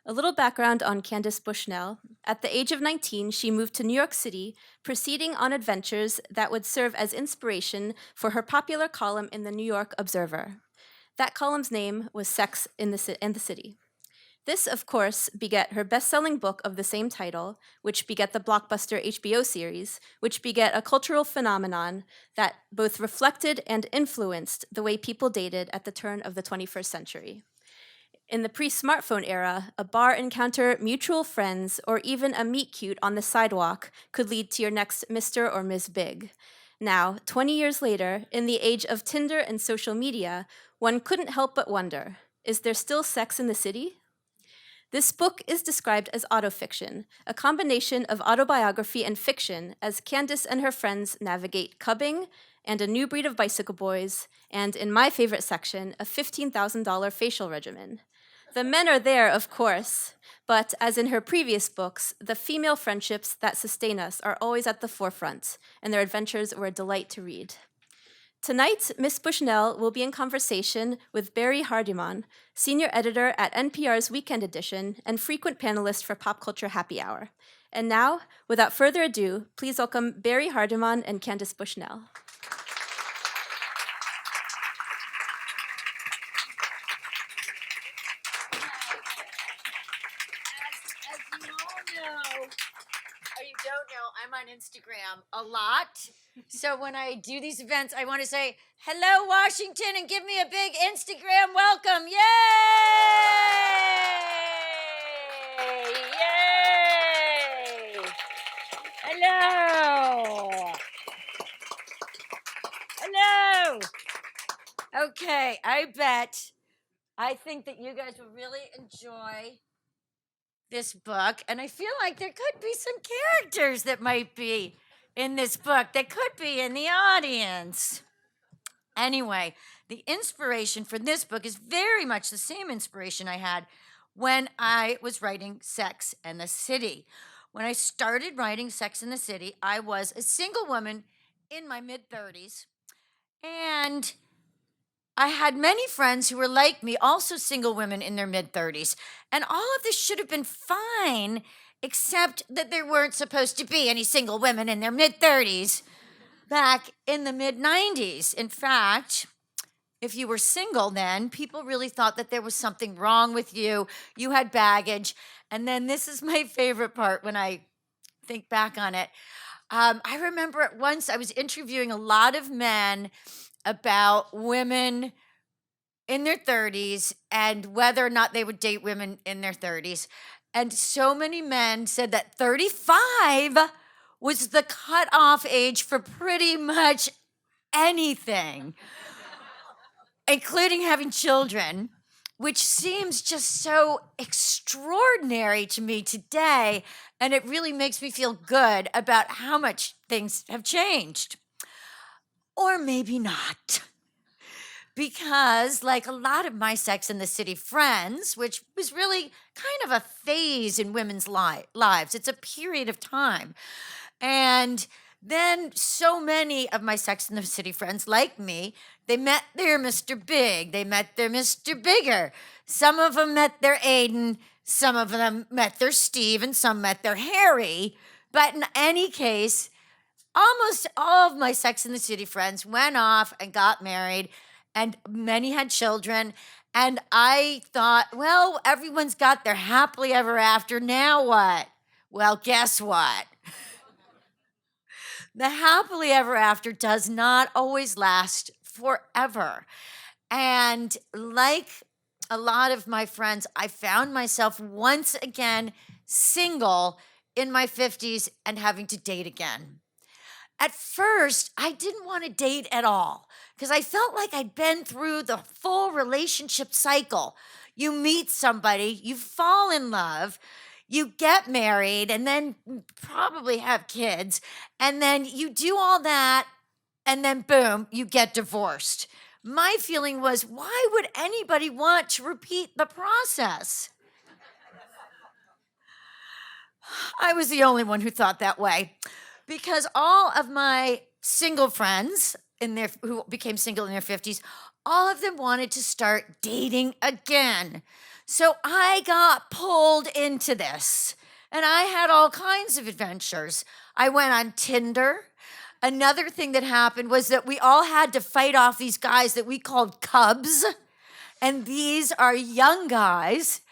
A little background on Candace Bushnell. At the age of 19, she moved to New York City, proceeding on adventures that would serve as inspiration for her popular column in the New York Observer. That column's name was Sex in the City. This, of course, beget her best selling book of the same title, which beget the blockbuster HBO series, which beget a cultural phenomenon that both reflected and influenced the way people dated at the turn of the 21st century. In the pre smartphone era, a bar encounter, mutual friends, or even a meet cute on the sidewalk could lead to your next Mr. or Ms. Big. Now, 20 years later, in the age of Tinder and social media, one couldn't help but wonder, is there still sex in the city? This book is described as autofiction, a combination of autobiography and fiction as Candace and her friends navigate cubbing and a new breed of bicycle boys, and in my favorite section, a $15,000 facial regimen. The men are there, of course, but as in her previous books, the female friendships that sustain us are always at the forefront, and their adventures were a delight to read. Tonight, Miss Bushnell will be in conversation with Barrie Hardymon, senior editor at NPR's Weekend Edition and frequent panelist for Pop Culture Happy Hour. And now, without further ado, please welcome Barrie Hardymon and Candace Bushnell. As you all know, or you don't know, I'm on Instagram a lot. So when I do these events, I want to say, hello, Washington, and give me a big Instagram welcome. Yay! Yay! Hello! Hello! Okay, I think that you guys will really enjoy this book, and I feel like there could be some characters that might be in this book that could be in the audience. Anyway, the inspiration for this book is very much the same inspiration I had when I was writing Sex and the City. When I started writing Sex and the City, I was a single woman in my mid 30s, and I had many friends who were like me, also single women in their mid 30s. And all of this should have been fine, except that there weren't supposed to be any single women in their mid 30s back in the mid 90s. In fact, if you were single then, people really thought that there was something wrong with you. You had baggage. And then this is my favorite part when I think back on it. I remember at once I was interviewing a lot of men about women in their 30s and whether or not they would date women in their 30s. And so many men said that 35 was the cutoff age for pretty much anything, including having children, which seems just so extraordinary to me today. And it really makes me feel good about how much things have changed. Or maybe not. Because, like a lot of my Sex and the City friends, which was really kind of a phase in women's lives, it's a period of time. And then so many of my Sex and the City friends, like me, they met their Mr. Big, they met their Mr. Bigger. Some of them met their Aiden, some of them met their Steve, and some met their Harry. But in any case, almost all of my Sex and the City friends went off and got married, and many had children. And I thought, well, everyone's got their happily ever after. Now what? Well, guess what? The happily ever after does not always last forever. And like a lot of my friends, I found myself once again single in my 50s and having to date again. At first, I didn't want to date at all because I felt like I'd been through the full relationship cycle. You meet somebody, you fall in love, you get married, and then probably have kids, and then you do all that, and then boom, you get divorced. My feeling was, why would anybody want to repeat the process? I was the only one who thought that way. Because all of my single friends who became single in their 50s, all of them wanted to start dating again. So I got pulled into this, and I had all kinds of adventures. I went on Tinder. Another thing that happened was that we all had to fight off these guys that we called cubs. And these are young guys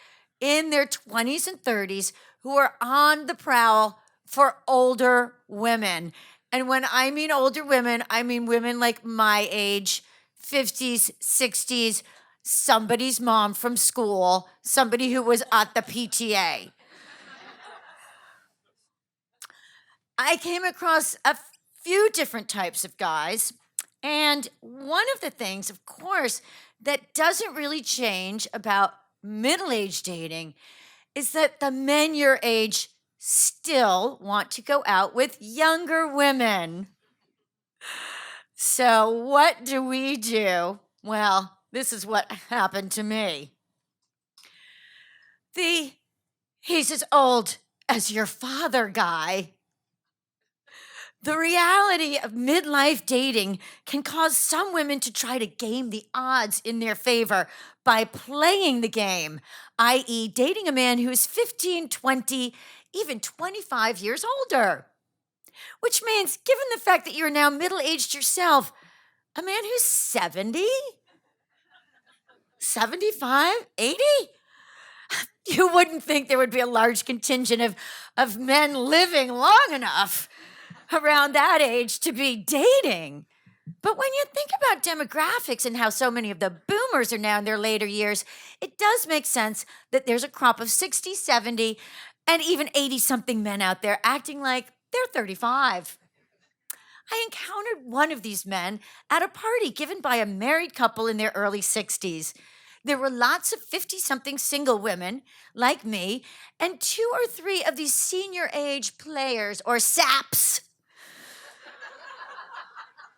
in their 20s and 30s who are on the prowl for older women. And when I mean older women, I mean women like my age, 50s, 60s, somebody's mom from school, somebody who was at the PTA. I came across a few different types of guys. And one of the things, of course, that doesn't really change about middle-aged dating is that the men your age still want to go out with younger women. So what do we do? Well, this is what happened to me. He's as old as your father guy. The reality of midlife dating can cause some women to try to game the odds in their favor by playing the game, i.e., dating a man who is 15, 20, even 25 years older. Which means, given the fact that you're now middle aged yourself, a man who's 70, 75, 80? You wouldn't think there would be a large contingent of men living long enough around that age to be dating. But when you think about demographics and how so many of the boomers are now in their later years, it does make sense that there's a crop of 60, 70, and even 80-something men out there acting like they're 35. I encountered one of these men at a party given by a married couple in their early 60s. There were lots of 50-something single women like me, and 2 or 3 of these senior age players, or saps.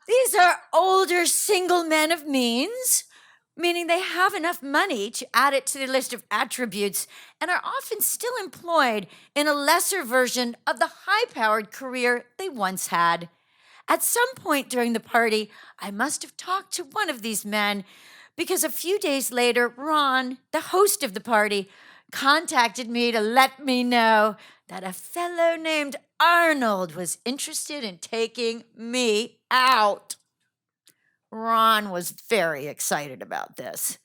These are older single men of means, meaning they have enough money to add it to their list of attributes and are often still employed in a lesser version of the high-powered career they once had. At some point during the party, I must have talked to one of these men because a few days later, Ron, the host of the party, contacted me to let me know that a fellow named Arnold was interested in taking me out. Ron was very excited about this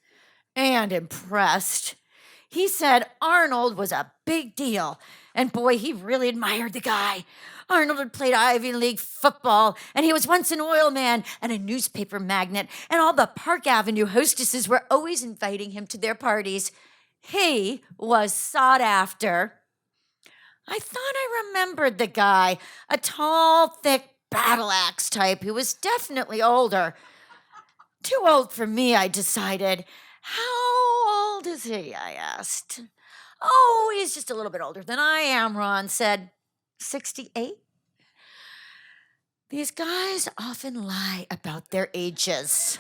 and impressed. He said Arnold was a big deal, and boy, he really admired the guy. Arnold had played Ivy League football, and he was once an oil man and a newspaper magnate, and all the Park Avenue hostesses were always inviting him to their parties. He was sought after. I thought I remembered the guy, a tall, thick battle axe type who was definitely older. Too old for me, I decided. How old is he? I asked. Oh, he's just a little bit older than I am, Ron said. 68? These guys often lie about their ages.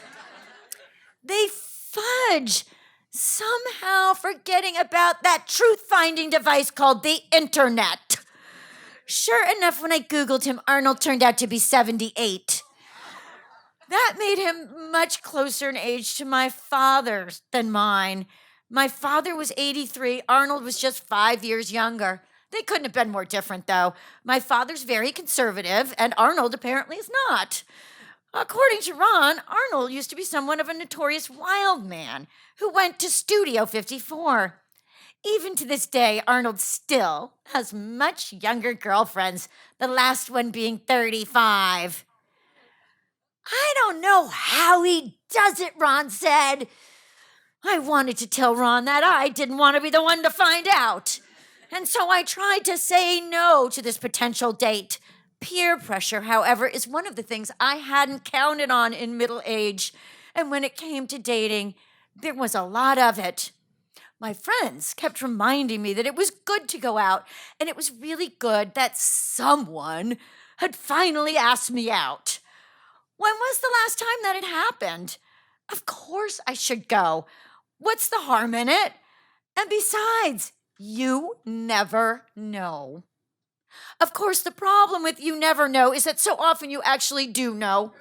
They fudge, somehow forgetting about that truth-finding device called the internet. Sure enough, when I Googled him, Arnold turned out to be 78. That made him much closer in age to my father than mine. My father was 83. Arnold was just 5 years younger. They couldn't have been more different, though. My father's very conservative, and Arnold apparently is not. According to Ron, Arnold used to be somewhat of a notorious wild man who went to Studio 54. Even to this day, Arnold still has much younger girlfriends, the last one being 35. I don't know how he does it, Ron said. I wanted to tell Ron that I didn't want to be the one to find out. And so I tried to say no to this potential date. Peer pressure, however, is one of the things I hadn't counted on in middle age. And when it came to dating, there was a lot of it. My friends kept reminding me that it was good to go out, and it was really good that someone had finally asked me out. When was the last time that had happened? Of course I should go. What's the harm in it? And besides, you never know. Of course, the problem with you never know is that so often you actually do know.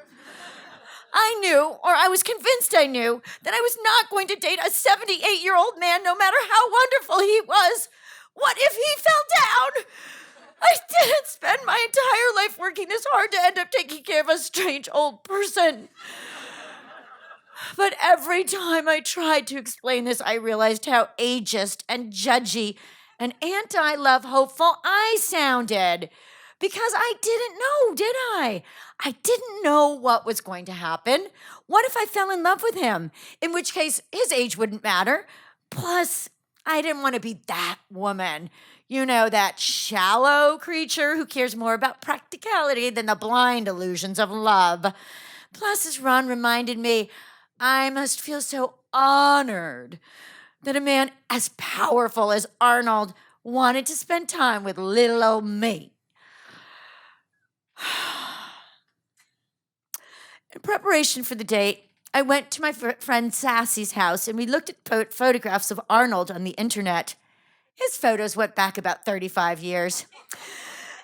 I knew, or I was convinced I knew, that I was not going to date a 78-year-old man no matter how wonderful he was. What if he fell down? I didn't spend my entire life working this hard to end up taking care of a strange old person. But every time I tried to explain this, I realized how ageist and judgy and anti-love hopeful I sounded. Because I didn't know, did I? I didn't know what was going to happen. What if I fell in love with him? In which case, his age wouldn't matter. Plus, I didn't want to be that woman. You know, that shallow creature who cares more about practicality than the blind illusions of love. Plus, as Ron reminded me, I must feel so honored that a man as powerful as Arnold wanted to spend time with little old me. In preparation for the date, I went to my friend Sassy's house and we looked at photographs of Arnold on the internet. His photos went back about 35 years.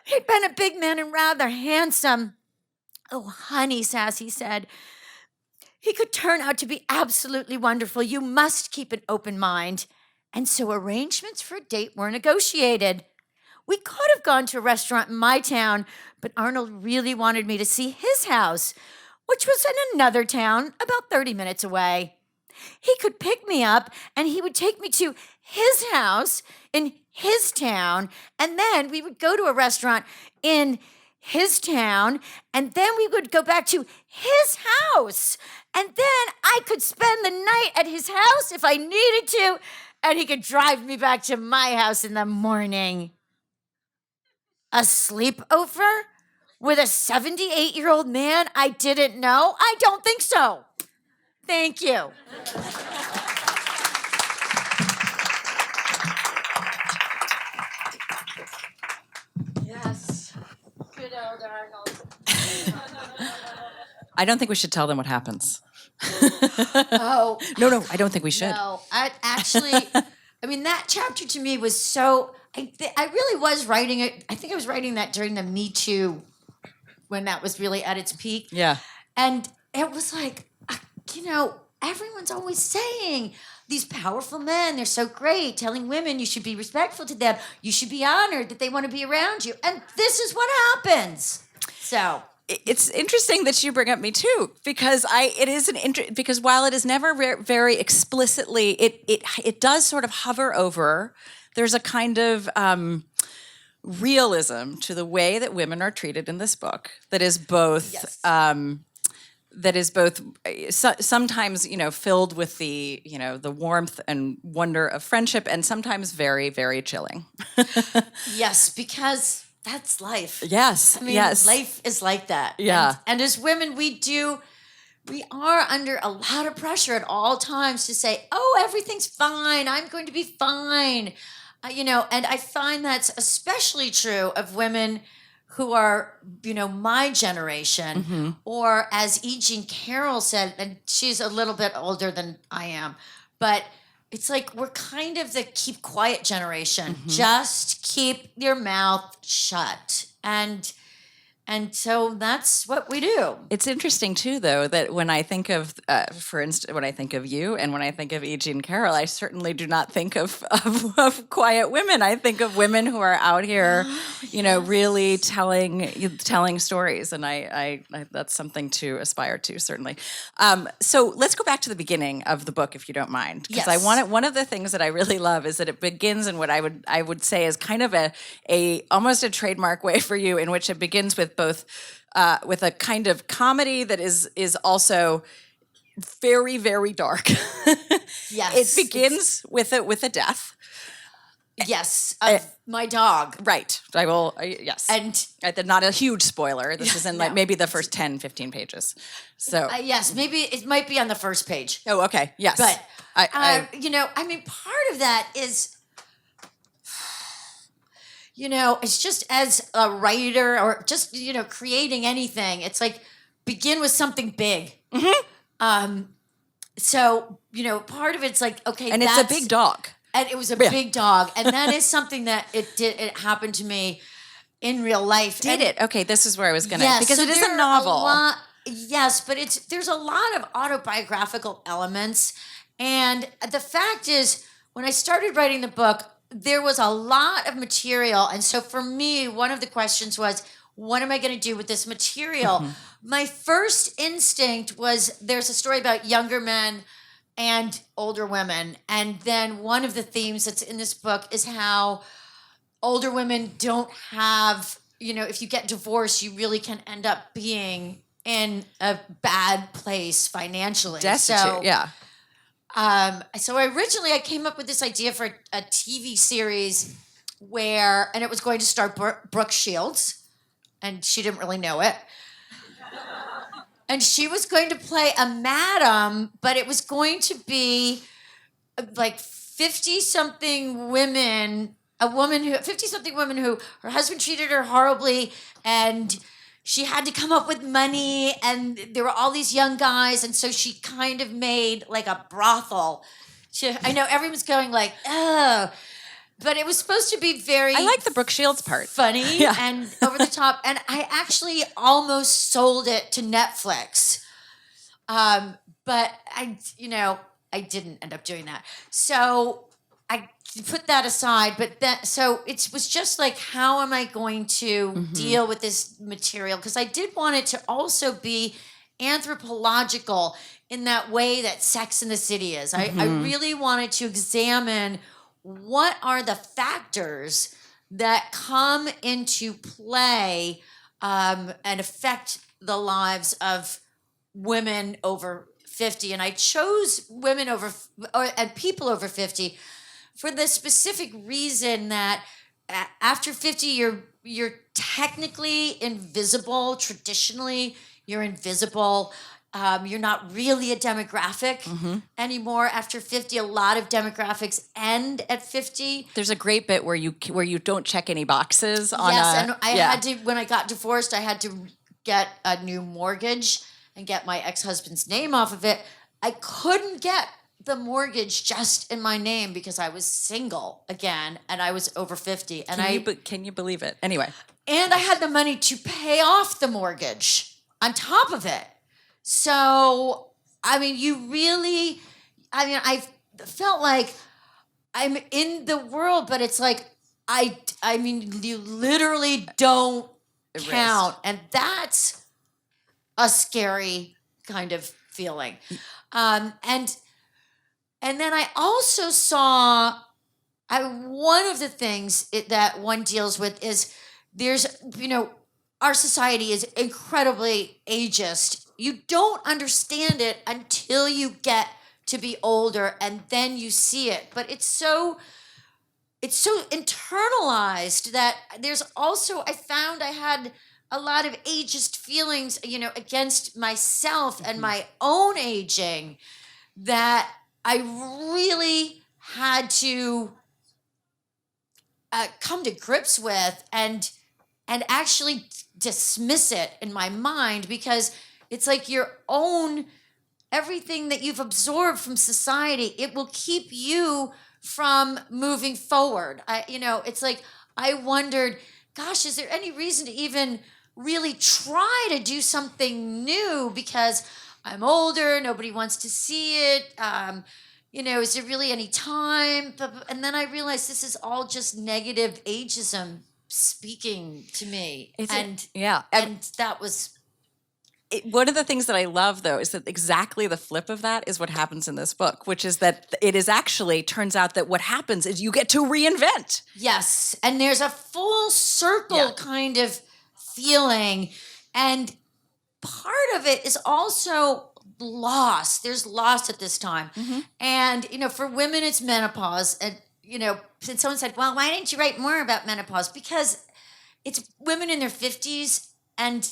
He'd been a big man and rather handsome. Oh, honey, Sassy said, he could turn out to be absolutely wonderful. You must keep an open mind. And so arrangements for a date were negotiated. We could have gone to a restaurant in my town, but Arnold really wanted me to see his house, which was in another town about 30 minutes away. He could pick me up and he would take me to his house in his town, and then we would go to a restaurant in his town, and then we would go back to his house, and then I could spend the night at his house if I needed to, and he could drive me back to my house in the morning. A sleepover with a 78-year-old man I didn't know? I don't think so. Thank you. Yes. Good old Arnold. I don't think we should tell them what happens. Oh. No, I don't think we should. No, I mean, that chapter to me was so, I really was writing it. I think I was writing that during the Me Too, when that was really at its peak. Yeah. And it was like, everyone's always saying these powerful men, they're so great, telling women you should be respectful to them. You should be honored that they want to be around you. And this is what happens. So it's interesting that you bring up Me Too, because because while it is never very explicitly, it does sort of hover over. There's a kind of realism to the way that women are treated in this book that is both sometimes filled with the the warmth and wonder of friendship, and sometimes very, very chilling. Yes, because that's life. Yes. I mean, yes. Life is like that. Yeah. And as women, we are under a lot of pressure at all times to say, oh, everything's fine. I'm going to be fine. And I find that's especially true of women who are, my generation, or as E. Jean Carroll said, and she's a little bit older than I am, but it's like we're kind of the keep quiet generation. Just keep your mouth shut. And so that's what we do. It's interesting too, though, that when I think of, for instance, when I think of you and when I think of E. Jean Carroll, I certainly do not think of quiet women. I think of women who are out here, really telling stories, and I that's something to aspire to, certainly. So let's go back to the beginning of the book, if you don't mind, because Yes. one of the things that I really love is that it begins in what I would say is kind of a almost a trademark way for you, in which it begins with both with a kind of comedy that is also very, very dark. Yes. It begins with a death. Yes, of my dog. Right. I will, yes. And not a huge spoiler. This is in no. maybe the first 10, 15 pages. So. yes, maybe it might be on the first page. Oh, okay. Yes. But, I part of that is, it's just as a writer or just, creating anything, it's like begin with something big. So, part of it's like, okay, and it's a big dog. And it was a big dog. And that is something that it happened to me in real life. Did it? Okay, this is where I was going to, Yeah, because so it is there a are novel. Yes, but there's a lot of autobiographical elements. And the fact is, when I started writing the book, there was a lot of material. And so for me, one of the questions was, what am I going to do with this material? My first instinct was there's a story about younger men and older women. And then one of the themes that's in this book is how older women don't have, if you get divorced, you really can end up being in a bad place financially. Destitute, yeah. So originally I came up with this idea for a TV series and it was going to star Brooke Shields, and she didn't really know it. And she was going to play a madam, but it was going to be like 50-something women, 50-something women who her husband treated her horribly, and she had to come up with money, and there were all these young guys, and so she kind of made like a brothel. I know everyone's going like, oh, but it was supposed to be very... I like the Brooke Shields part. Funny and over the top, and I actually almost sold it to Netflix. But I didn't end up doing that. So I put that aside, so it was just like, how am I going to deal with this material? Because I did want it to also be anthropological in that way that Sex and the City is. I really wanted to examine what are the factors that come into play and affect the lives of women over 50. And I chose women and people over 50 for the specific reason that after 50, you're technically invisible. Traditionally, you're invisible. You're not really a demographic anymore. After 50, a lot of demographics end at 50. There's a great bit where you don't check any boxes on. Yes, and I had to, when I got divorced, I had to get a new mortgage and get my ex-husband's name off of it. I couldn't get the mortgage just in my name because I was single again and I was over 50. And can you believe it? Anyway. And I had the money to pay off the mortgage on top of it. So, I felt like I'm in the world, but it's like, you literally don't count. And that's a scary kind of feeling. And then I also saw, one of the things that one deals with is there's, our society is incredibly ageist. You don't understand it until you get to be older, and then you see it. But it's so internalized that there's also, I found I had a lot of ageist feelings, against myself and my own aging that I really had to come to grips with and actually dismiss it in my mind, because it's like everything that you've absorbed from society, it will keep you from moving forward. It's like, I wondered, gosh, is there any reason to even really try to do something new? Because I'm older, nobody wants to see it. Is there really any time? And then I realized this is all just negative ageism speaking to me. And that was... One of the things that I love, though, is that exactly the flip of that is what happens in this book, which is that it is actually, turns out that what happens is you get to reinvent. Yes. And there's a full circle kind of feeling. And part of it is also loss. There's loss at this time. And, for women, it's menopause. And, and someone said, well, why didn't you write more about menopause? Because it's women in their 50s, and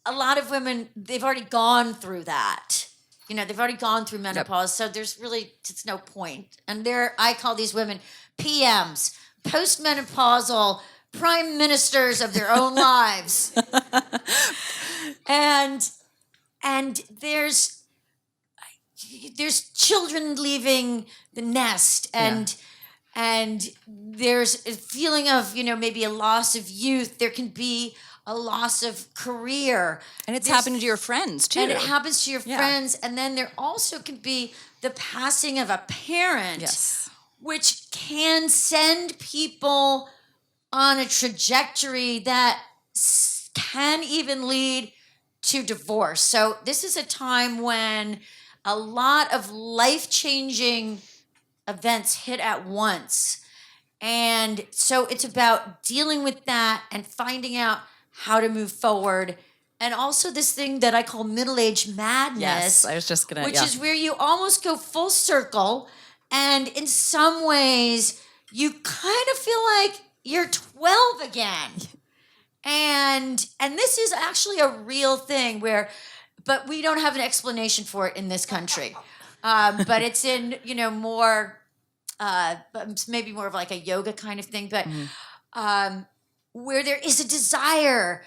a lot of women, they've already gone through that. They've already gone through menopause, so it's no point. And I call these women PMs, postmenopausal prime ministers of their own lives. And there's children leaving the nest, and there's a feeling of, maybe a loss of youth. There can be a loss of career. And it's There's- happening to your friends too. And it happens to your Yeah. friends. And then there also can be the passing of a parent, Yes. which can send people on a trajectory that can even lead to divorce. So this is a time when a lot of life-changing events hit at once. And so it's about dealing with that and finding out how to move forward. And also this thing that I call middle-age madness. Yes, I was just gonna. Which yeah. is where you almost go full circle. And in some ways, you kind of feel like you're 12 again. And this is actually a real thing but we don't have an explanation for it in this country. But it's in, more, maybe more of like a yoga kind of thing, but where there is a desire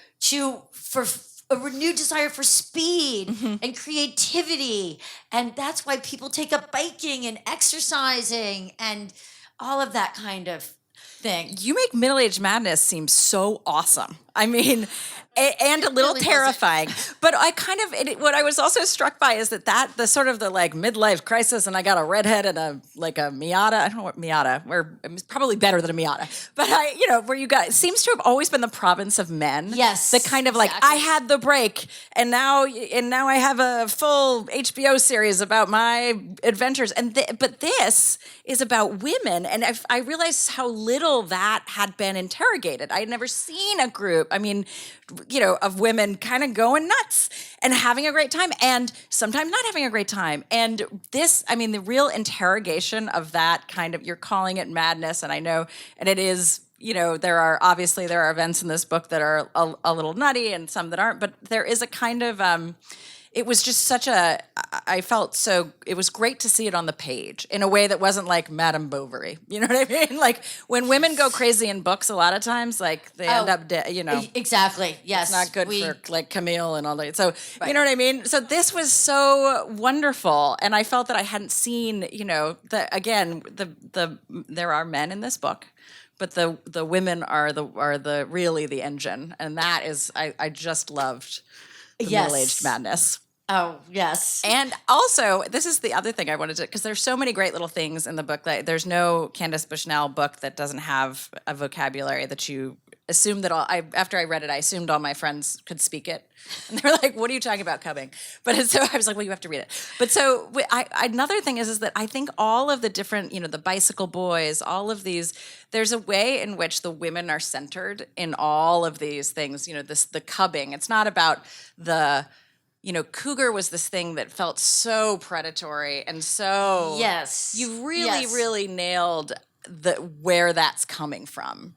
for a renewed desire for speed and creativity. And that's why people take up biking and exercising and all of that kind of thing. You make middle-aged madness seem so awesome. I mean, and a little really terrifying. But I kind of, what I was also struck by is that the sort of the like midlife crisis, and I got a redhead and a Miata. I don't know what Miata, where it's probably better than a Miata. But where you got, it seems to have always been the province of men. Yes, The kind of like, exactly. I had the break, and now I have a full HBO series about my adventures. But this is about women, and I realized how little that had been interrogated. I had never seen a group, of women kind of going nuts and having a great time and sometimes not having a great time. And this, the real interrogation of that kind of, you're calling it madness, and I know, and it is, there are events in this book that are a little nutty and some that aren't, but there is a kind of, it was just it was great to see it on the page in a way that wasn't like Madame Bovary. You know what I mean? Like when women go crazy in books, a lot of times, like they end up dead, Exactly. Yes. It's not good for like Camille and all that. So, You know what I mean? So this was so wonderful. And I felt that I hadn't seen, there are men in this book, but the women are really the engine. And that is, I just loved the middle-aged madness. Oh, yes. And also, this is the other thing I wanted to, because there's so many great little things in the book. Like, there's no Candace Bushnell book that doesn't have a vocabulary that you assume that after I read it, I assumed all my friends could speak it. And they were like, what are you talking about, cubbing? But so I was like, well, you have to read it. But so another thing is that I think all of the different, the bicycle boys, all of these, there's a way in which the women are centered in all of these things, the cubbing. It's not about cougar was this thing that felt so predatory and so. Yes. You really, really nailed where that's coming from,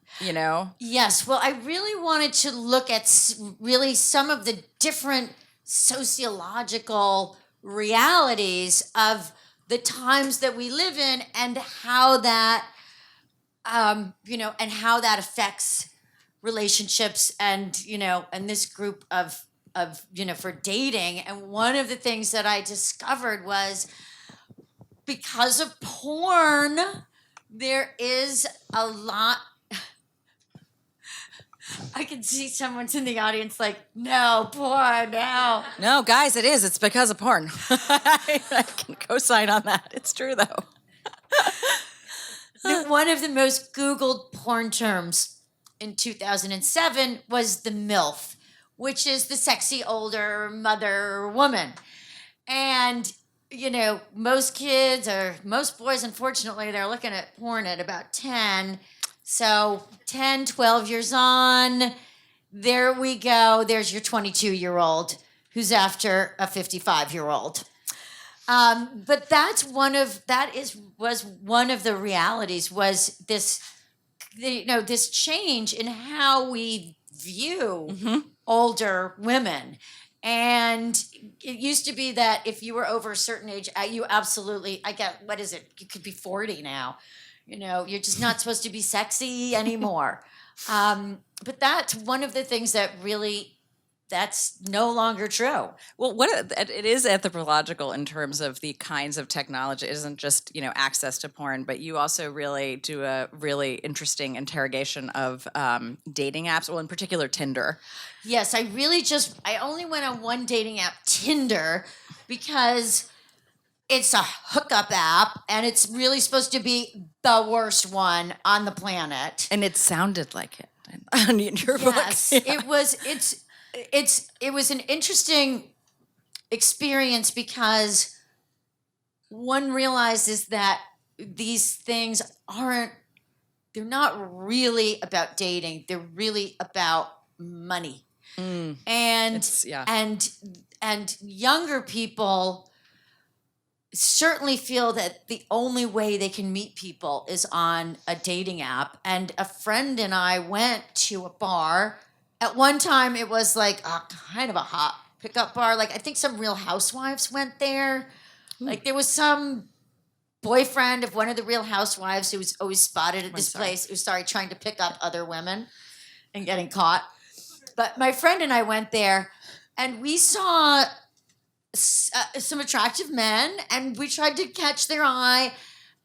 Yes. Well, I really wanted to look at really some of the different sociological realities of the times that we live in and how that, and how that affects relationships and, and this group of for dating. And one of the things that I discovered was because of porn, there is a lot. I can see someone's in the audience like, no, porn, no. No, guys, it is. It's because of porn. I can co-sign on that. It's true, though. One of the most Googled porn terms in 2007 was the MILF, which is the sexy older mother woman. And, most kids or most boys, unfortunately, they're looking at porn at about 10. So 10, 12 years on, there we go. There's your 22-year-old who's after a 55-year-old. But was one of the realities was this, this change in how we view older women. And it used to be that if you were over a certain age, you absolutely, what is it? You could be 40 now. You're just not supposed to be sexy anymore. But that's one of the things that really that's no longer true. Well, it is anthropological in terms of the kinds of technology. It isn't just access to porn, but you also really do a really interesting interrogation of dating apps. Well, in particular, Tinder. Yes, I only went on one dating app, Tinder, because it's a hookup app and it's really supposed to be the worst one on the planet. And it sounded like it in your book. Yes, Yeah. it was an interesting experience because one realizes that these things they're not really about dating. They're really about money. And younger people certainly feel that the only way they can meet people is on a dating app. And a friend and I went to a bar. At one time, it was like kind of a hot pickup bar. Like, I think some Real Housewives went there. Like, there was some boyfriend of one of the Real Housewives who was always spotted at this place, who started trying to pick up other women and getting caught. But my friend and I went there, and we saw some attractive men, and we tried to catch their eye,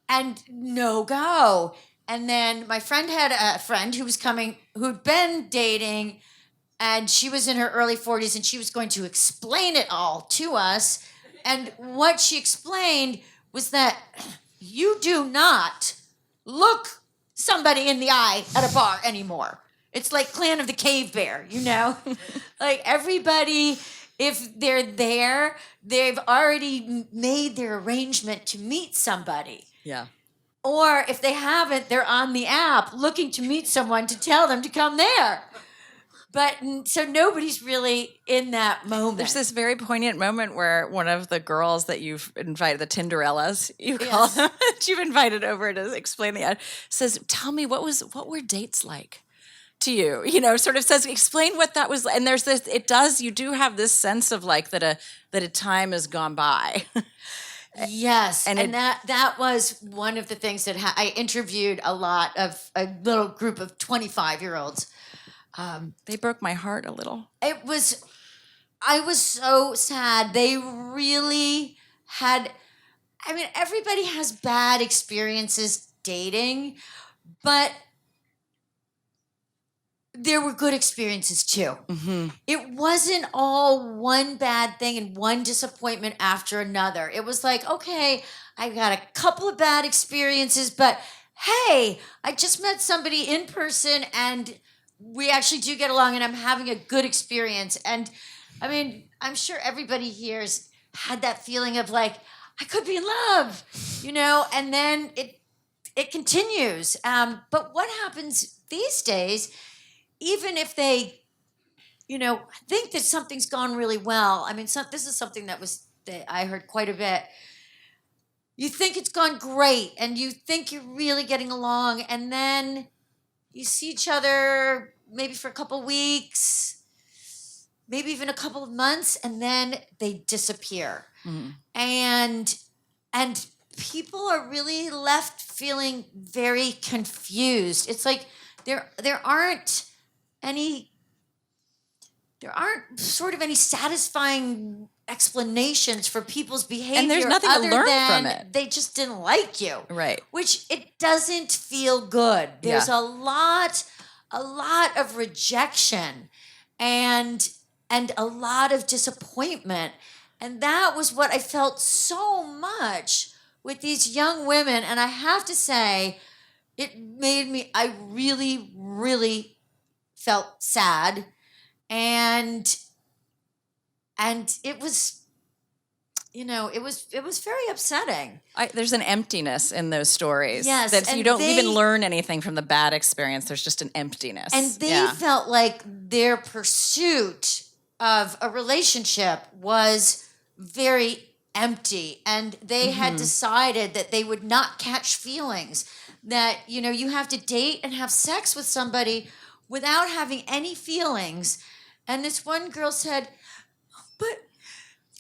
and no go. And then my friend had a friend who'd been dating, and she was in her early 40s, and she was going to explain it all to us. And what she explained was that you do not look somebody in the eye at a bar anymore. It's like Clan of the Cave Bear, like everybody, if they're there, they've already made their arrangement to meet somebody. Yeah. Or if they haven't, they're on the app looking to meet someone to tell them to come there. But so nobody's really in that moment. There's this very poignant moment where one of the girls that you've invited, the Tinderellas, you call them, that you've invited over to explain the ad, says, "Tell me, what were dates like to you?" Sort of says, explain what that was. And there's this, you do have this sense of like that a time has gone by. Yes, and that was one of the things that I interviewed a lot of a little group of 25-year-olds. They broke my heart a little. I was so sad. They really had, everybody has bad experiences dating, but there were good experiences too. Mm-hmm. It wasn't all one bad thing and one disappointment after another. It was like, okay, I got a couple of bad experiences, but hey, I just met somebody in person and we actually do get along and I'm having a good experience. And I'm sure everybody here's had that feeling of like, I could be in love, and then it continues. But what happens these days, even if they, think that something's gone really well. This is something that I heard quite a bit. You think it's gone great and you think you're really getting along, and then you see each other maybe for a couple weeks, maybe even a couple of months, and then they disappear. Mm-hmm. And people are really left feeling very confused. It's like there aren't sort of any satisfying explanations for people's behavior, and there's nothing to learn from it. They just didn't like you, right? Which it doesn't feel good. There's a lot of rejection and a lot of disappointment, and that was what I felt so much with these young women. And I have to say, I really, really felt sad, and it was, it was very upsetting. There's an emptiness in those stories. Yes, that you don't even learn anything from the bad experience. There's just an emptiness. And they felt like their pursuit of a relationship was very empty, and they had decided that they would not catch feelings. That, you have to date and have sex with somebody without having any feelings. And this one girl said, but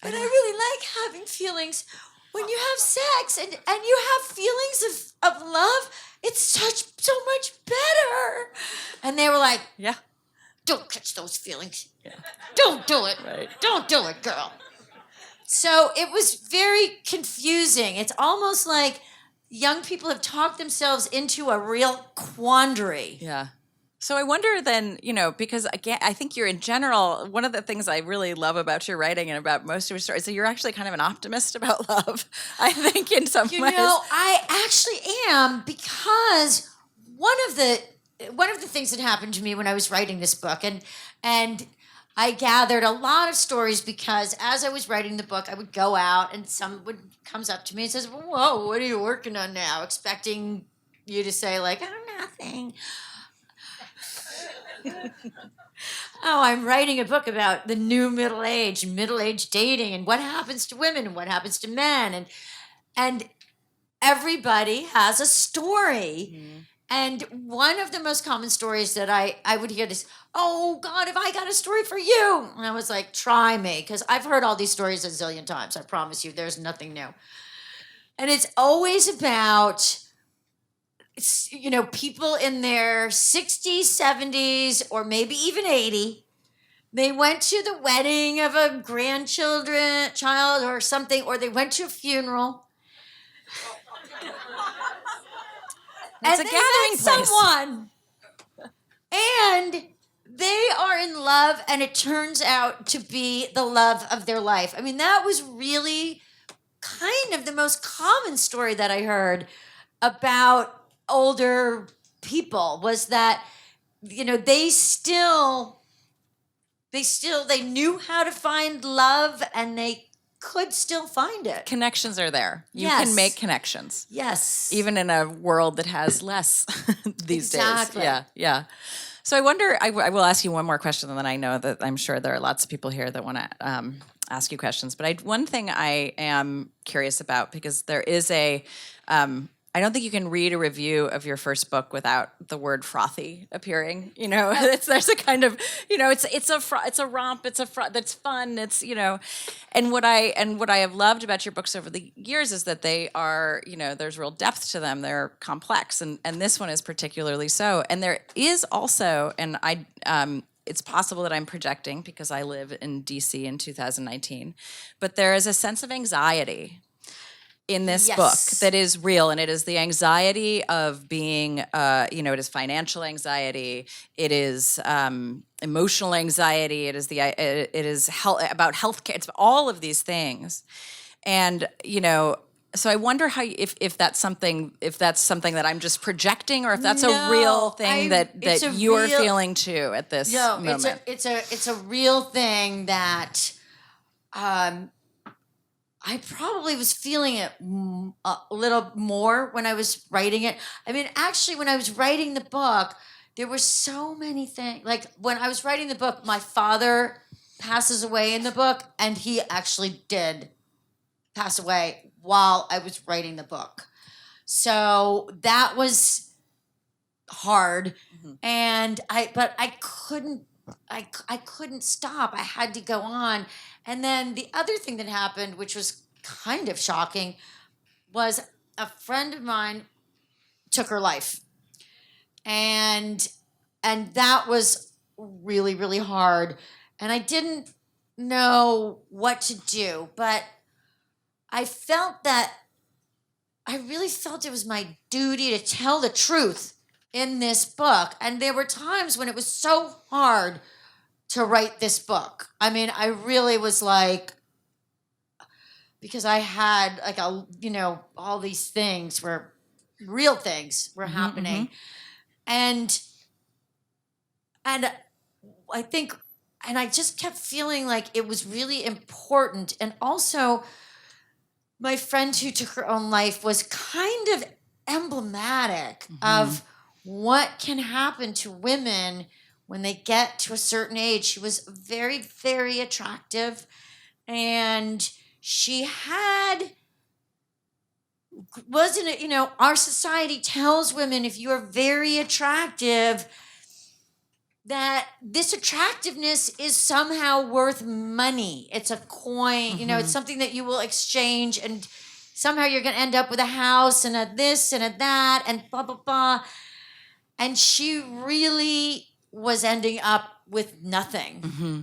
I really like having feelings. When you have sex and you have feelings of love, it's so much better. And they were like, yeah, don't catch those feelings. Don't do it. Right. Don't do it, girl. So it was very confusing. It's almost like young people have talked themselves into a real quandary. Yeah. So I wonder then, because again, I think you're in general, one of the things I really love about your writing and about most of your stories, so you're actually kind of an optimist about love, I think, in some ways. I actually am, because one of the things that happened to me when I was writing this book, and I gathered a lot of stories, because as I was writing the book, I would go out and someone comes up to me and says, "Whoa, what are you working on now?" Expecting you to say, like, "Oh, nothing." Oh, I'm writing a book about the new middle age dating, and what happens to women and what happens to men, and everybody has a story. Mm-hmm. And one of the most common stories that I would hear this, "Oh God, have I got a story for you?" And I was like, "Try me," because I've heard all these stories a zillion times. I promise you, there's nothing new. And it's always about, people in their 60s, 70s, or maybe even 80. They went to the wedding of a child or something, or they went to a funeral. It's and a they gathering met place. someone. And they are in love, and it turns out to be the love of their life. I mean, that was really kind of the most common story that I heard about older people, was that, they knew how to find love, and they could still find it. Connections are there. You Yes. can make connections. Yes. Even in a world that has less these Exactly. days. Yeah. So I wonder, I will ask you one more question, and then I know that I'm sure there are lots of people here that want to ask you questions. But one thing I am curious about, because there is I don't think you can read a review of your first book without the word frothy appearing. There's a kind of, it's a romp, that's fun. It's, and what I have loved about your books over the years is that they are, there's real depth to them. They're complex, and this one is particularly so. And there is also, and it's possible that I'm projecting because I live in DC in 2019, but there is a sense of anxiety in this Yes. book that is real, and it is the anxiety of being, it is financial anxiety, it is emotional anxiety, it is about healthcare. It's all of these things, and so I wonder how if that's something that I'm just projecting, or if that's a real thing that you are feeling too at this moment. It's a real thing that. I probably was feeling it a little more when I was writing it. I mean, actually, when I was writing the book, there were so many things. Like, when I was writing the book, my father passes away in the book, and he actually did pass away while I was writing the book. So that was hard. And I couldn't stop. I had to go on. And then the other thing that happened, which was kind of shocking, was a friend of mine took her life. And that was really, really hard. And I didn't know what to do, but I really felt it was my duty to tell the truth in this book. And there were times when it was so hard to write this book. I mean, I really was like, because I had like all these things were real things were happening. And I think, and I just kept feeling like it was really important. And also, my friend who took her own life was kind of emblematic of what can happen to women when they get to a certain age. She was very, very attractive, and she wasn't it, our society tells women, if you are very attractive, that this attractiveness is somehow worth money. It's a coin, it's something that you will exchange, and somehow you're going to end up with a house and a this and a that and blah, blah, blah. And she really was ending up with nothing. Mm-hmm.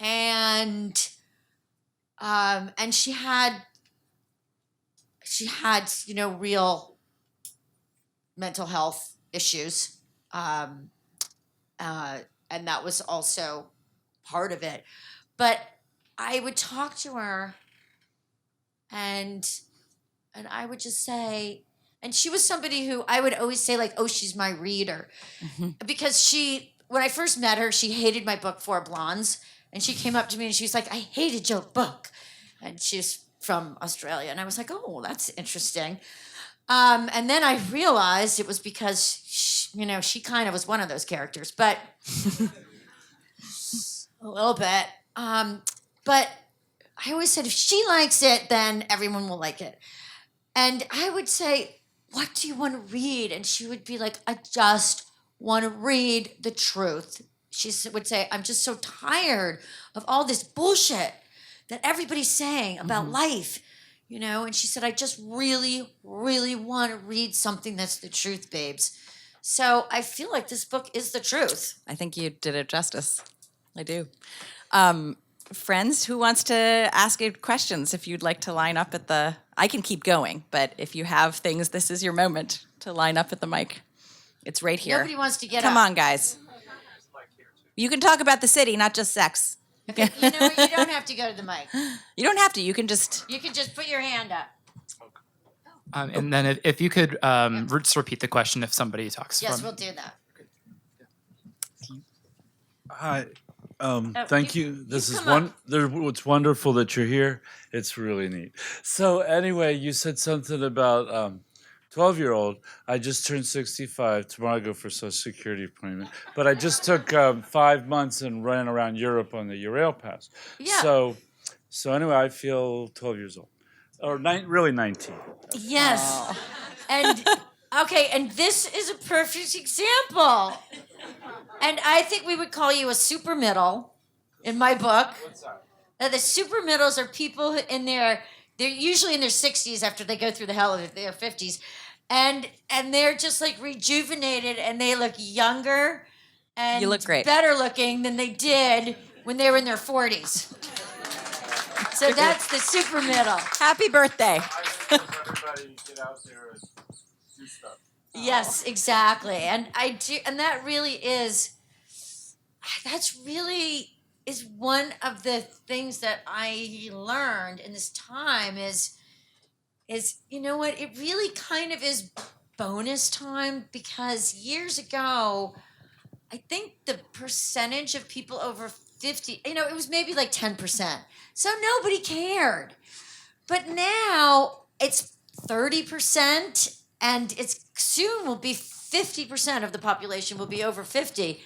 And she had real mental health issues, and that was also part of it. But I would talk to her, and I would just say, and she was somebody who I would always say, like, oh, she's my reader, because when I first met her, she hated my book Four Blondes, and she came up to me and she was like, I hated your book, and she's from Australia, and I was like, oh, that's interesting. And then I realized it was because she kind of was one of those characters, but a little bit. But I always said, if she likes it, then everyone will like it. And I would say, what do you want to read? And she would be like, I just want to read the truth. She would say, I'm just so tired of all this bullshit that everybody's saying about life, And she said, I just really, really want to read something that's the truth, babes. So I feel like this book is the truth. I think you did it justice. I do. Friends, who wants to ask you questions? If you'd like to line up at the... I can keep going, but if you have things, this is your moment to line up at the mic. It's right here. Nobody wants to get Come up. on, guys. You can talk about the city, not just sex. Okay, you know what? You don't have to go to the mic. You don't have to. You can just... You can just put your hand up. And then if you could just repeat the question if somebody talks. Yes, we'll do that. Hi. Thank you. This is come It's wonderful that you're here. It's really neat. So anyway, you said something about 12-year-old. I just turned 65. Tomorrow I go for Social Security appointment. But I just took 5 months and ran around Europe on the Eurail Pass. Yeah. So anyway, I feel 12 years old, or really 19. Yes. And okay, and this is a perfect example. And I think we would call you a super middle in my book. The super middles are people they're usually in their 60s after they go through the hell of their 50s. And they're just like rejuvenated, and they look younger and You look great. better looking than they did when they were in their 40s. So that's the super middle. Happy birthday. Everybody get out there and do stuff. Yes, exactly. And I do, and that really is one of the things that I learned in this time is you know what, it really kind of is bonus time, because years ago, I think the percentage of people over 50, it was maybe like 10%. So nobody cared. But now it's 30%, and it's soon will be 50% of the population will be over 50.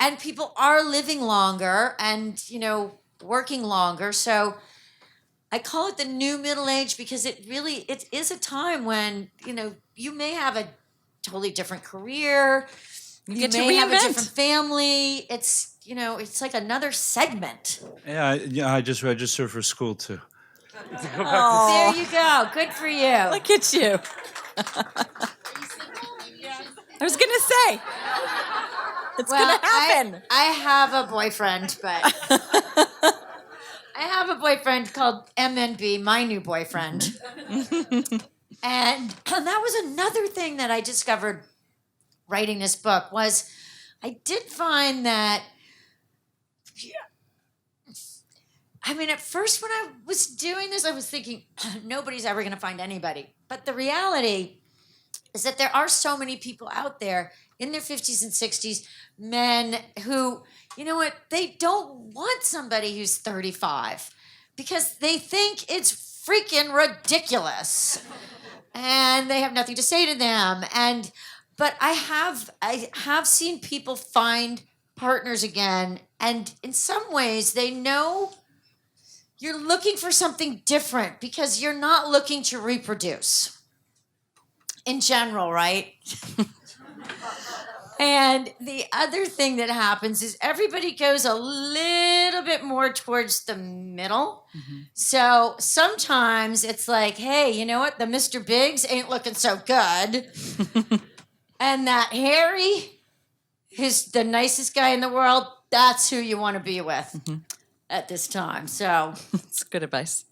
And people are living longer and, working longer. So I call it the new middle age, because it is a time when, you may have a totally different career. You get to may have a reinvent. different family. It's, it's like another segment. Yeah, I just registered for school too. There you go. Good for you. Look at you. I was going to say. It's going to happen. I have a boyfriend, but I have a boyfriend called MNB, my new boyfriend. And that was another thing that I discovered writing this book was I did find that, at first when I was doing this, I was thinking, nobody's ever going to find anybody. But the reality is that there are so many people out there in their 50s and 60s, men who, they don't want somebody who's 35 because they think it's freaking ridiculous and they have nothing to say to them. But I have seen people find partners again, and in some ways they know you're looking for something different because you're not looking to reproduce in general, right? And the other thing that happens is everybody goes a little bit more towards the middle. Mm-hmm. So sometimes it's like, hey, you know what? The Mr. Biggs ain't looking so good. And that Harry who's the nicest guy in the world, that's who you want to be with at this time. So, It's good advice.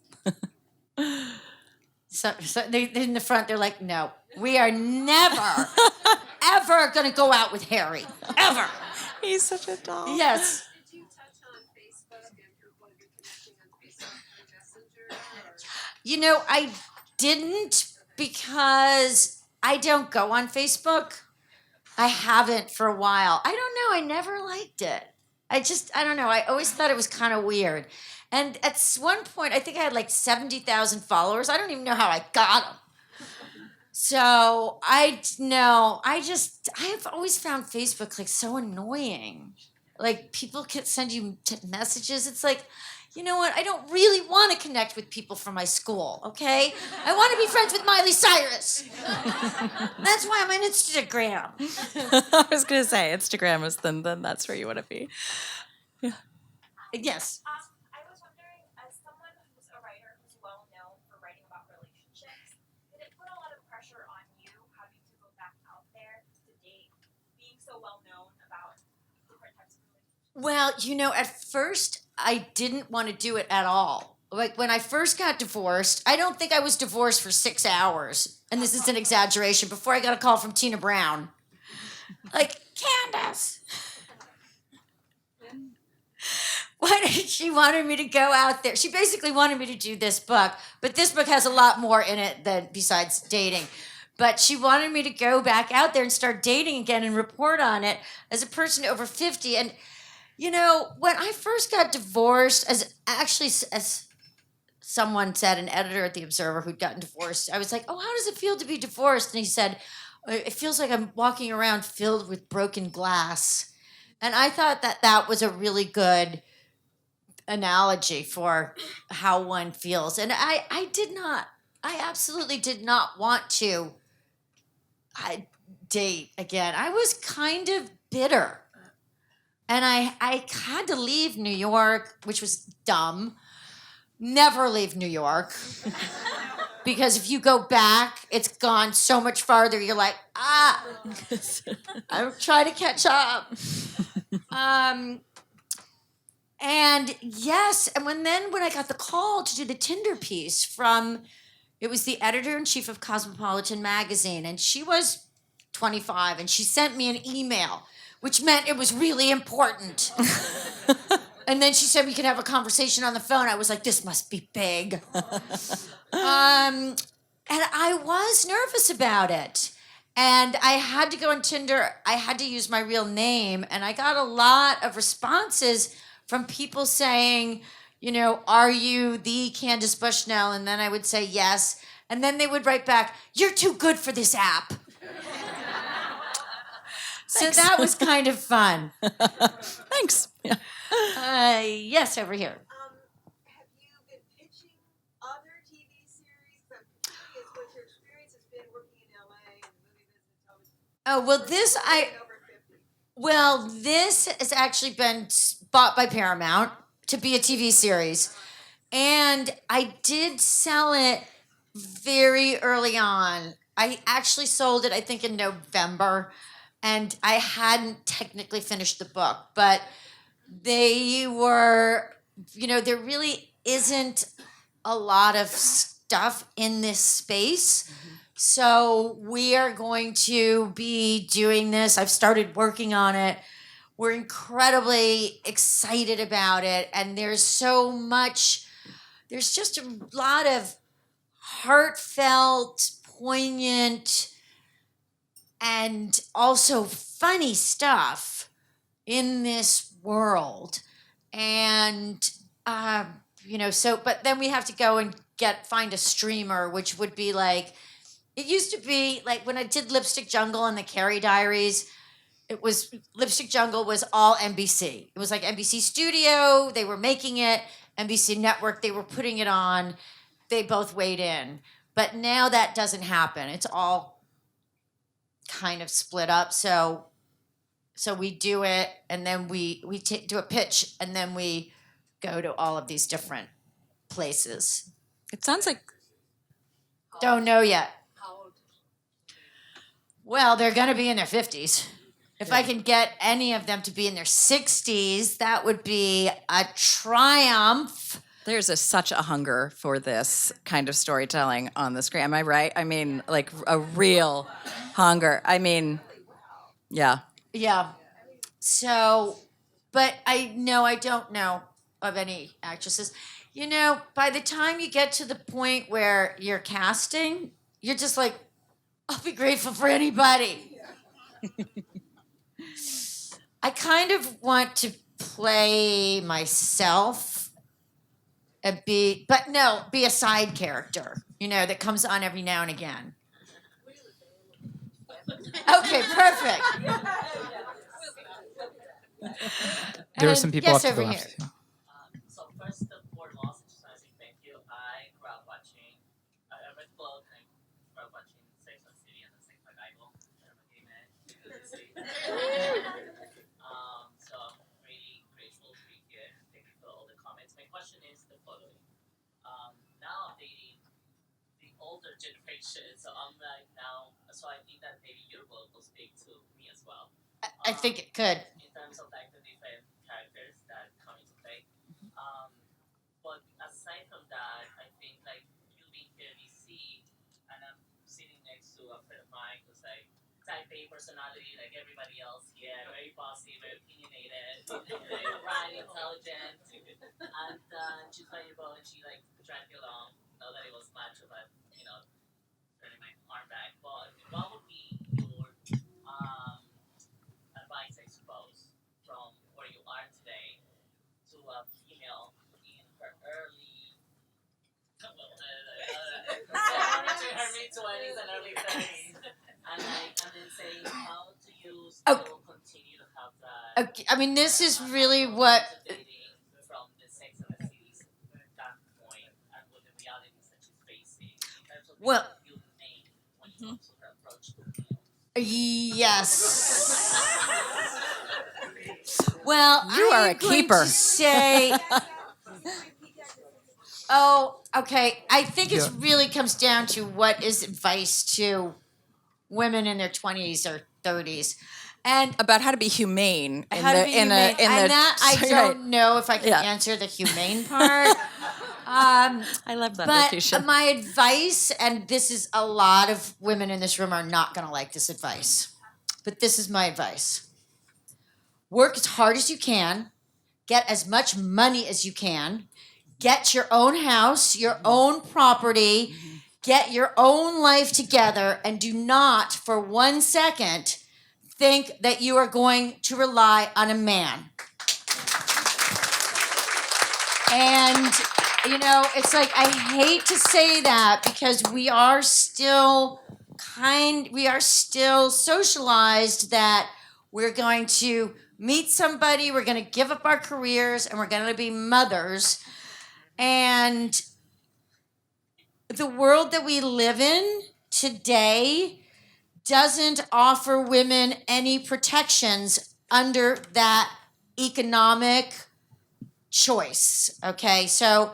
they're in the front. They're like, no, we are never, ever going to go out with Harry, ever. He's such a doll. Yes. Did you touch on Facebook and what you're connecting on Facebook through Messenger? Or? You know, I didn't because I don't go on Facebook. I haven't for a while. I don't know. I never liked it. I don't know. I always thought it was kind of weird. And at one point, I think I had like 70,000 followers. I don't even know how I got them. So I've always found Facebook like so annoying. Like people can send you messages. It's like, you know what? I don't really want to connect with people from my school, okay? I want to be friends with Miley Cyrus. That's why I'm on Instagram. I was gonna say Instagram is then that's where you want to be. Yes. I was wondering, as someone who's a writer who's well known for writing about relationships, did it put a lot of pressure on you having to go back out there to date, being so well known about different types of relationships? Well, you know, at first I didn't want to do it at all. Like when I first got divorced, I don't think I was divorced for 6 hours. And this is an exaggeration. Before I got a call from Tina Brown. Like, Candace. She wanted me to go out there. She basically wanted me to do this book, but this book has a lot more in it than besides dating. But she wanted me to go back out there and start dating again and report on it as a person over 50. And, you know, when I first got divorced, as someone said, an editor at The Observer who'd gotten divorced, I was like, oh, how does it feel to be divorced? And he said, it feels like I'm walking around filled with broken glass. And I thought that was a really good analogy for how one feels. And I absolutely did not want to date again. I was kind of bitter. And I had to leave New York, which was dumb. Never leave New York. Because if you go back, it's gone so much farther. You're like, I'm trying to catch up. And yes, and when I got the call to do the Tinder piece it was the editor-in-chief of Cosmopolitan magazine, and she was 25, and she sent me an email, which meant it was really important. And then she said we could have a conversation on the phone. I was like, this must be big. And I was nervous about it. And I had to go on Tinder. I had to use my real name. And I got a lot of responses from people saying, you know, are you the Candace Bushnell? And then I would say yes. And then they would write back, you're too good for this app. So that was kind of fun. Thanks. Yeah. Yes, over here. Have you been pitching other TV series? I'm curious what your experience has been working in LA and the movie business. Oh, well, this has actually been bought by Paramount to be a TV series. And I did sell it very early on. I actually sold it, I think, in November. And I hadn't technically finished the book. But they were, you know, there really isn't a lot of stuff in this space. Mm-hmm. So we are going to be doing this. I've started working on it. We're incredibly excited about it. And there's just a lot of heartfelt, poignant, and also funny stuff in this world. And, you know, but then we have to go and find a streamer, which would be like, it used to be like when I did Lipstick Jungle and the Carrie Diaries, Lipstick Jungle was all NBC. It was like NBC Studio, they were making it, NBC Network, they were putting it on, they both weighed in. But now that doesn't happen. It's all kind of split up. So we do it, and then we do a pitch, and then we go to all of these different places. It sounds like Don't know yet. Well, they're going to be in their 50s. If I can get any of them to be in their 60s, that would be a triumph. There's such a hunger for this kind of storytelling on the screen. Am I right? I mean, like a real hunger. I mean, yeah. Yeah. So, but I don't know of any actresses. You know, by the time you get to the point where you're casting, you're just like, I'll be grateful for anybody. I kind of want to play myself and be a side character, that comes on every now and again. Okay, perfect. There were some people yes, off to the over left. here. So first and foremost, I just want to say thank you. I grew up watching, I read the book and I grew up watching Sex and the City and the Sex by Bible. I'm a gay man. So I'm really grateful to be here. Thank you for all the comments. My question is the following. Now I'm dating the older generation, so I'm like now, so I think that maybe your book will speak to me as well. I think it could. In terms of like the different characters that come into play. But aside from that, I think like you being here in DC, and I'm sitting next to a friend of mine who's like type A personality, like everybody else here, very positive, very opinionated, right, intelligent, and she's playing your bow and she like dragged you along. Know that it was macho, but turning my arm back. But what would be your advice, I suppose, from where you are today to a female in her early, between her mid-20s and early 30s, and then say, how do you still continue to have that? Okay, I mean, this is really what. Dating from the Sex and the City standpoint and with the realities that she's facing in terms of Well- what you name when it comes to her approach to the Yes. Well, You are I'm a going keeper. to say. Oh, okay. I think it Yeah. really comes down to what is advice to women in their 20s or 30s, and About how to be humane in how to the be in humane. a in And the that I right. don't know if I can Yeah. answer the humane part. I love that But location. my advice, and this is a lot of women in this room are not going to like this advice, but this is my advice. Work as hard as you can, get as much money as you can, get your own house, your own property, get your own life together, and do not for 1 second think that you are going to rely on a man. And it's like I hate to say that because we are still socialized that we're going to meet somebody, we're going to give up our careers, and we're going to be mothers. And the world that we live in today doesn't offer women any protections under that economic choice. Okay, so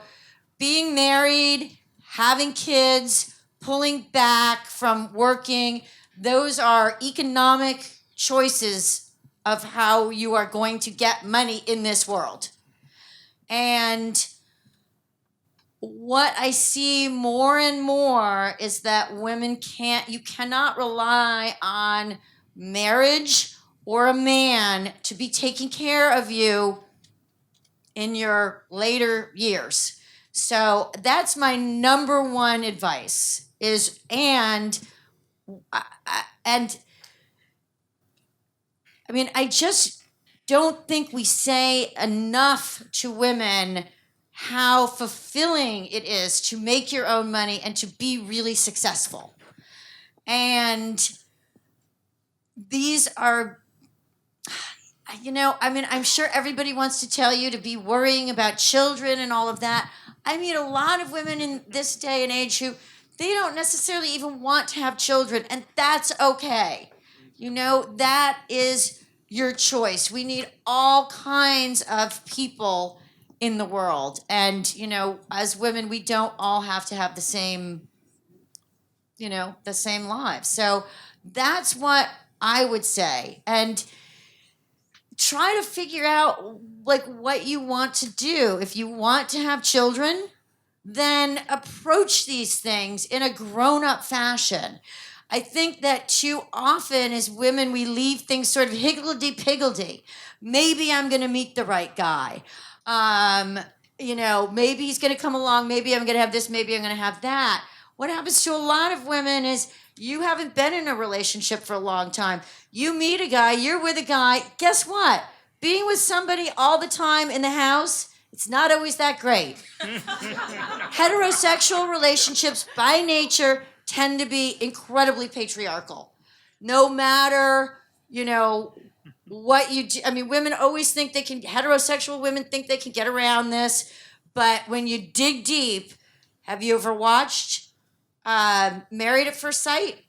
being married, having kids, pulling back from working, those are economic choices of how you are going to get money in this world. And what I see more and more is that you cannot rely on marriage or a man to be taking care of you in your later years. So that's my number one advice I just don't think we say enough to women how fulfilling it is to make your own money and to be really successful. And these are, I'm sure everybody wants to tell you to be worrying about children and all of that. I meet a lot of women in this day and age who they don't necessarily even want to have children, and that's okay. That is your choice. We need all kinds of people in the world. And, as women, we don't all have to have the same lives. So that's what I would say, and try to figure out like what you want to do. If you want to have children, then approach these things in a grown-up fashion. I think that too often as women, we leave things sort of higgledy-piggledy. Maybe I'm going to meet the right guy. Maybe he's going to come along. Maybe I'm going to have this. Maybe I'm going to have that. What happens to a lot of women is you haven't been in a relationship for a long time. You meet a guy, you're with a guy. Guess what? Being with somebody all the time in the house, it's not always that great. Heterosexual relationships by nature tend to be incredibly patriarchal. No matter, what you do. I mean, heterosexual women think they can get around this. But when you dig deep, have you ever watched Married at First Sight?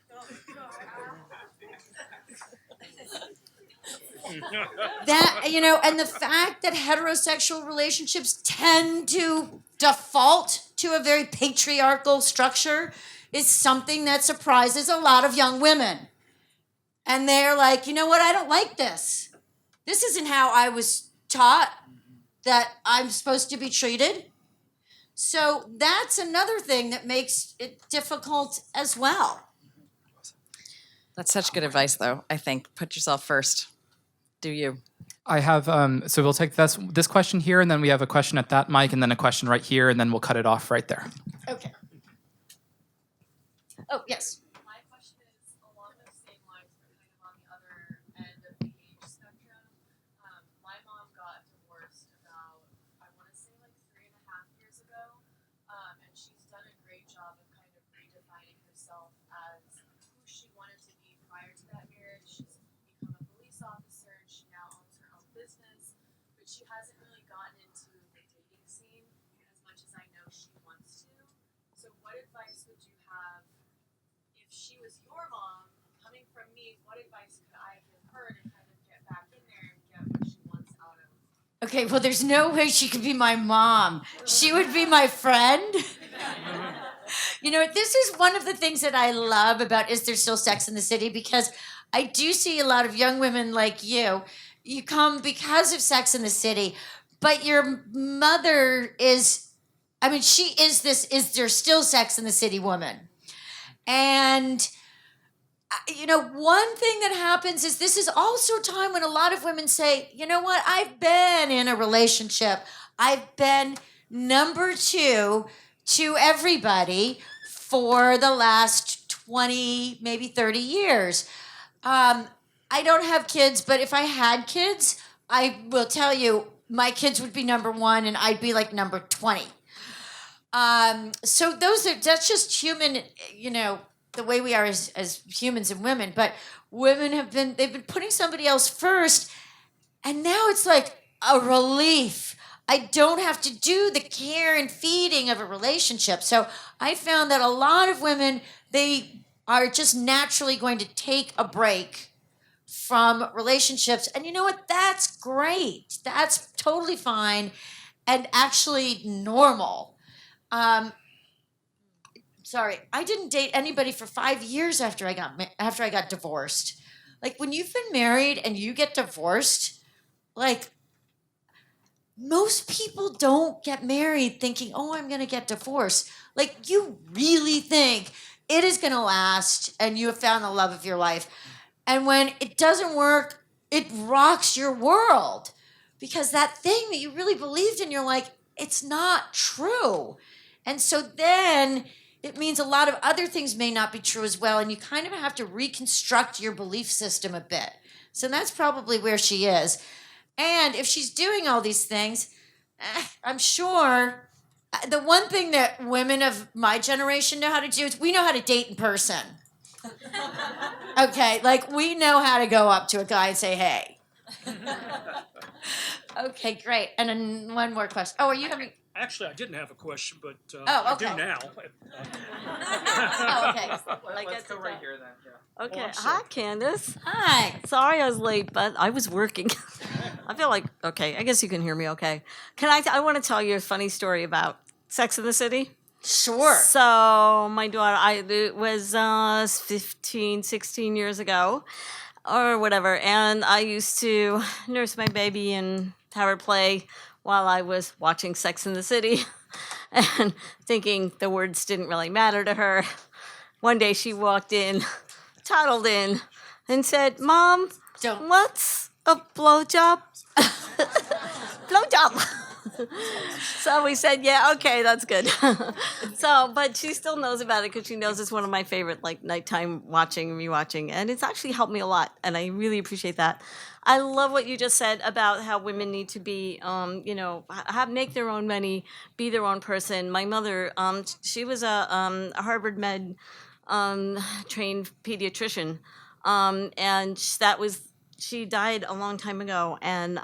And the fact that heterosexual relationships tend to default to a very patriarchal structure is something that surprises a lot of young women. And they're like, you know what? I don't like this. This isn't how I was taught that I'm supposed to be treated. So that's another thing that makes it difficult as well. That's such good advice, though. I think put yourself first. Do you? I have, so we'll take this question here, and then we have a question at that mic, and then a question right here, and then we'll cut it off right there. Okay. Oh, yes. My question is along those same lines, but kind of on the other end of the age spectrum. My mom got divorced about, I want to say like 3.5 years ago, and she's done a great job of kind of redefining herself as who she wanted to be prior to that marriage. She's become a police officer, and she now owns her own business, but she hasn't really gotten into the dating scene as much as I know she wants to. So what advice would you have if she was your mom, coming from me? What advice could I give her to kind of get back in there and get what she wants out of? Okay, well, there's no way she could be my mom. She would be my friend. This is one of the things that I love about Is There Still Sex in the City? Because I do see a lot of young women like you. You come because of Sex in the City, but your mother she is this Is There Still Sex in the City woman. And, one thing that happens is this is also a time when a lot of women say, you know what, I've been in a relationship. I've been number 2 to everybody for the last 20, maybe 30 years. I don't have kids, but if I had kids, I will tell you, my kids would be number 1 and I'd be like number 20. So that's just human, the way we are as humans and women. But women they've been putting somebody else first, and now it's like a relief. I don't have to do the care and feeding of a relationship. So I found that a lot of women, they are just naturally going to take a break from relationships. And you know what? That's great. That's totally fine and actually normal. Sorry, I didn't date anybody for 5 years after I got divorced. Like when you've been married and you get divorced, like most people don't get married thinking, "Oh, I'm going to get divorced." Like you really think it is going to last and you have found the love of your life. And when it doesn't work, it rocks your world because that thing that you really believed in, you're like, it's not true. And so then it means a lot of other things may not be true as well. And you kind of have to reconstruct your belief system a bit. So that's probably where she is. And if she's doing all these things, I'm sure the one thing that women of my generation know how to do is we know how to date in person. Okay, like we know how to go up to a guy and say, hey. Okay, great. And then one more question. Oh, are you having... Actually, I didn't have a question, but okay. I do now. Oh, okay. Let's go right here then. Yeah. Okay. Oh, I'm Hi, sorry. Candace. Hi. Sorry I was late, but I was working. I feel like, okay, I guess you can hear me okay. I want to tell you a funny story about Sex in the City. Sure. So my daughter, it was 15, 16 years ago. or whatever. And I used to nurse my baby and have her play while I was watching Sex in the City and thinking the words didn't really matter to her. One day she walked in, toddled in, and said, "Mom, what's a blowjob?" Blowjob. So we said, yeah, okay, that's good. So, but she still knows about it because she knows it's one of my favorite, like, nighttime watching and rewatching, and it's actually helped me a lot, and I really appreciate that. I love what you just said about how women need to be, make their own money, be their own person. My mother, she was a Harvard Med trained pediatrician, and she died a long time ago, and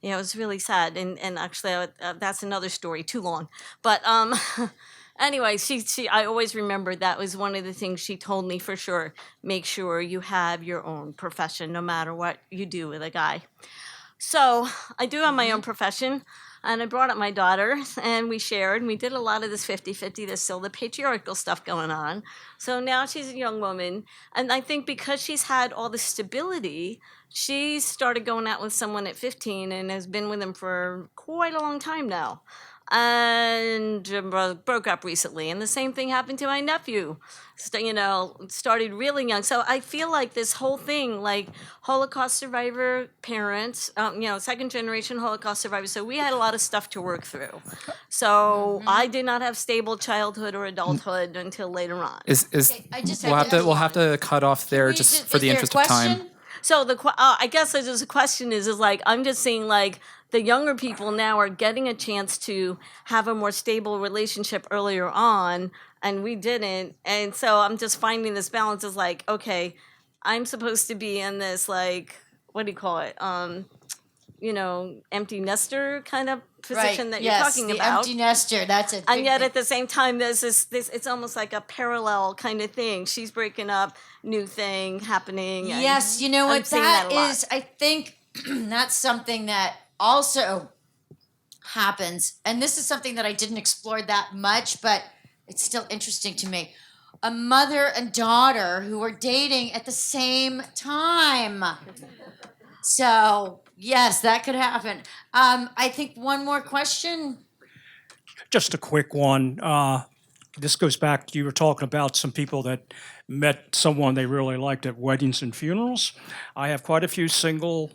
it was really sad, and actually that's another story, too long. But anyway, I always remember that was one of the things she told me for sure. Make sure you have your own profession, no matter what you do with a guy. So I do have my own profession, and I brought up my daughter, and we shared, and we did a lot of this 50-50. There's still the patriarchal stuff going on. So now she's a young woman, and I think because she's had all the stability, she started going out with someone at 15 and has been with him for quite a long time now. And broke up recently. And the same thing happened to my nephew. Started really young. So I feel like this whole thing, like Holocaust survivor parents, second generation Holocaust survivors. So we had a lot of stuff to work through. So I did not have stable childhood or adulthood until later on. We'll have to cut off there just for the interest of time. So I guess the question is like, I'm just saying, like, the younger people now are getting a chance to have a more stable relationship earlier on, and we didn't. And so I'm just finding this balance is like, okay, I'm supposed to be in this, like, what do you call it? Empty nester kind of position that you're talking about. Empty nester, that's it. And yet at the same time, there's this, it's almost like a parallel kind of thing. She's breaking up, new thing happening. Yes, you know I'm what seeing that a lot. is? I think that's something that also happens. And this is something that I didn't explore that much, but it's still interesting to me. A mother and daughter who are dating at the same time. So, yes, that could happen. I think one more question. Just a quick one. This goes back, you were talking about some people that met someone they really liked at weddings and funerals. I have quite a few single,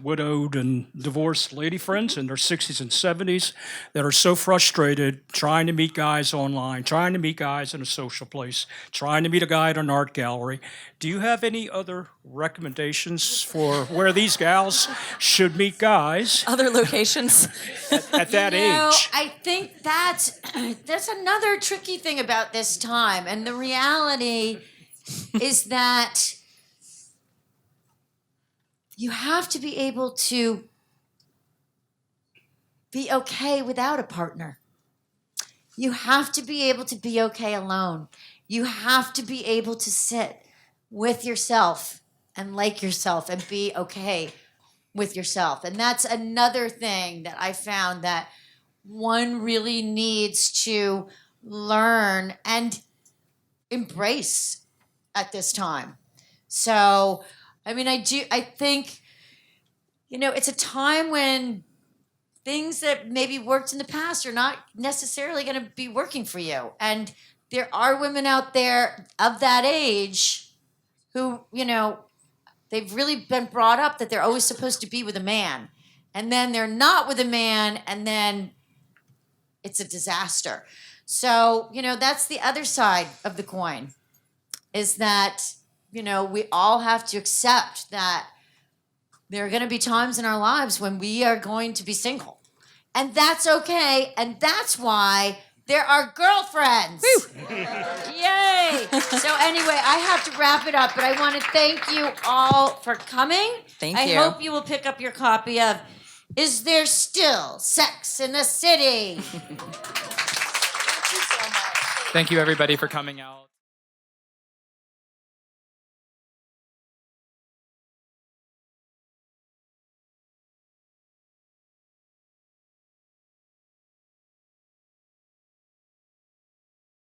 widowed and divorced lady friends in their 60s and 70s that are so frustrated trying to meet guys online, trying to meet guys in a social place, trying to meet a guy at an art gallery. Do you have any other recommendations for where these gals should meet guys? Other locations? at that age? I think that's another tricky thing about this time. And the reality is that you have to be able to be okay without a partner. You have to be able to be okay alone. You have to be able to sit with yourself and like yourself and be okay with yourself. And that's another thing that I found that one really needs to learn and embrace at this time. So, I mean, I think, it's a time when things that maybe worked in the past are not necessarily going to be working for you. And there are women out there of that age who, they've really been brought up that they're always supposed to be with a man. And then they're not with a man, and then it's a disaster. So, that's the other side of the coin, is that, we all have to accept that there are going to be times in our lives when we are going to be single. And that's okay. And that's why there are girlfriends. Yay. So anyway, I have to wrap it up, but I want to thank you all for coming. Thank I you. hope you will pick up your copy of Is There Still Sex in the City? Thank you, everybody, for coming out.